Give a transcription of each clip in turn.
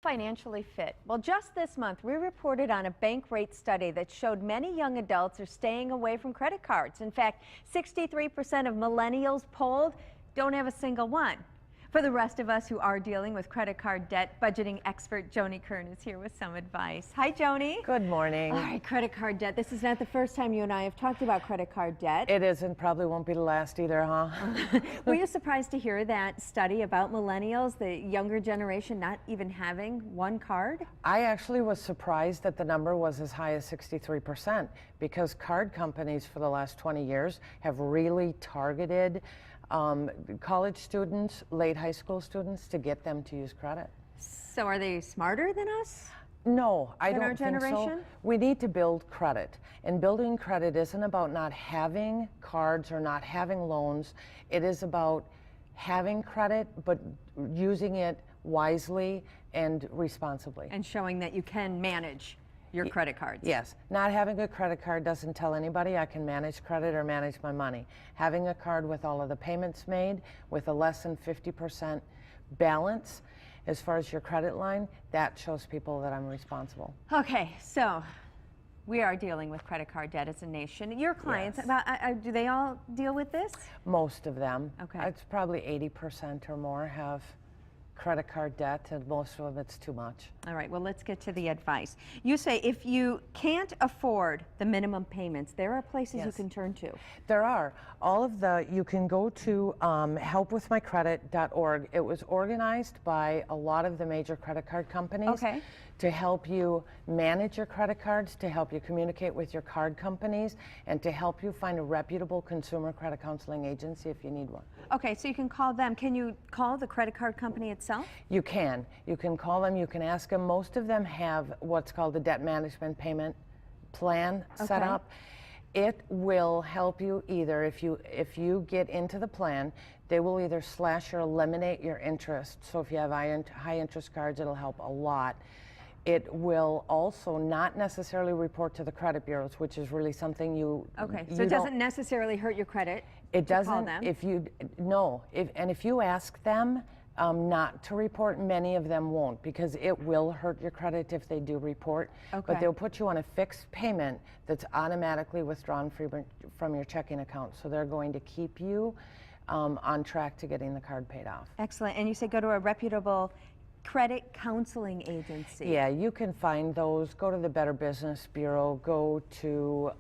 Financially fit. Well, just this month, we reported on a bank rate study that showed many young adults are staying away from credit cards. In fact, 63% of millennials polled don't have a single one. For the rest of us who are dealing with credit card debt, budgeting expert Joni Kern is here with some advice. Hi, Joni. Good morning. All right, credit card debt. This is not the first time you and I have talked about credit card debt. It isn't, probably won't be the last either, huh? Were you surprised to hear that study about millennials, the younger generation, not even having one card? I actually was surprised that the number was as high as 63% because card companies for the last 20 years have really targeted college students, late high school students, to get them to use credit. So are they smarter than us? No, I don't our think generation? so. We need to build credit. And building credit isn't about not having cards or not having loans. It is about having credit, but using it wisely and responsibly. And showing that you can manage your credit cards. Yes. Not having a credit card doesn't tell anybody I can manage credit or manage my money. Having a card with all of the payments made, with a less than 50% balance as far as your credit line, that shows people that I'm responsible. Okay, so we are dealing with credit card debt as a nation. Your clients, Yes. do they all deal with this? Most of them. Okay. It's probably 80% or more have credit card debt, and most of it's too much. All right, well, let's get to the advice. You say if you can't afford the minimum payments, there are places you can turn to. There are. You can go to helpwithmycredit.org. It was organized by a lot of the major credit card companies to help you manage your credit cards, to help you communicate with your card companies, and to help you find a reputable consumer credit counseling agency if you need one. Okay, so you can call them. Can you call the credit card company itself? You can. You can call them. You can ask them. Most of them have what's called a debt management payment plan set up. It will help you either if you get into the plan, they will either slash or eliminate your interest. So if you have high interest cards, it'll help a lot. It will also not necessarily report to the credit bureaus, which is really something you. Okay, so it doesn't necessarily hurt your credit. It doesn't. Call them. If you ask them not to report, many of them won't, because it will hurt your credit if they do report. But they'll put you on a fixed payment that's automatically withdrawn from your checking account. So they're going to keep you on track to getting the card paid off. Excellent. And you say go to a reputable credit counseling agency. Yeah, you can find those. Go to the Better Business Bureau. Go to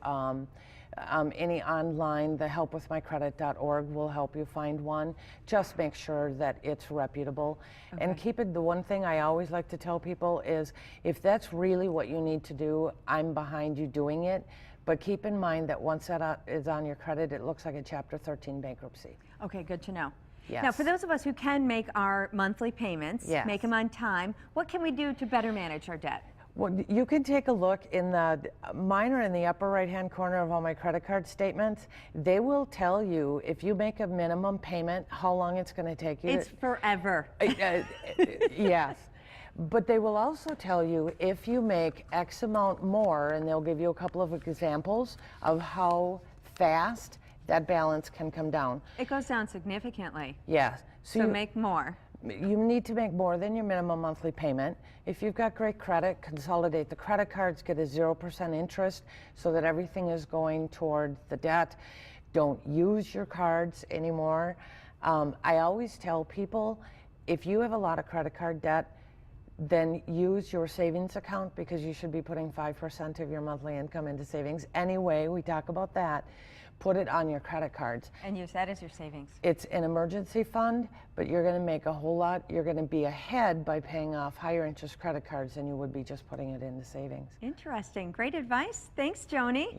any online, the helpwithmycredit.org will help you find one. Just make sure that it's reputable. And keep it, the one thing I always like to tell people is, if that's really what you need to do, I'm behind you doing it. But keep in mind that once that is on your credit, it looks like a Chapter 13 bankruptcy. Okay, good to know. Yes. Now, for those of us who can make our monthly payments, make them on time, what can we do to better manage our debt? Well, you can take a look mine are in the upper right-hand corner of all my credit card statements. They will tell you if you make a minimum payment, how long it's going to take you. It's forever. Yes. But they will also tell you if you make X amount more, and they'll give you a couple of examples of how fast that balance can come down. It goes down significantly. Yes. So make more. You need to make more than your minimum monthly payment. If you've got great credit, consolidate the credit cards, get a 0% interest so that everything is going toward the debt. Don't use your cards anymore. I always tell people, if you have a lot of credit card debt, then use your savings account, because you should be putting 5% of your monthly income into savings. Anyway, we talk about that. Put it on your credit cards. And use that as your savings. It's an emergency fund, but you're going to make a whole lot. You're going to be ahead by paying off higher interest credit cards than you would be just putting it into savings. Interesting. Great advice. Thanks, Joni.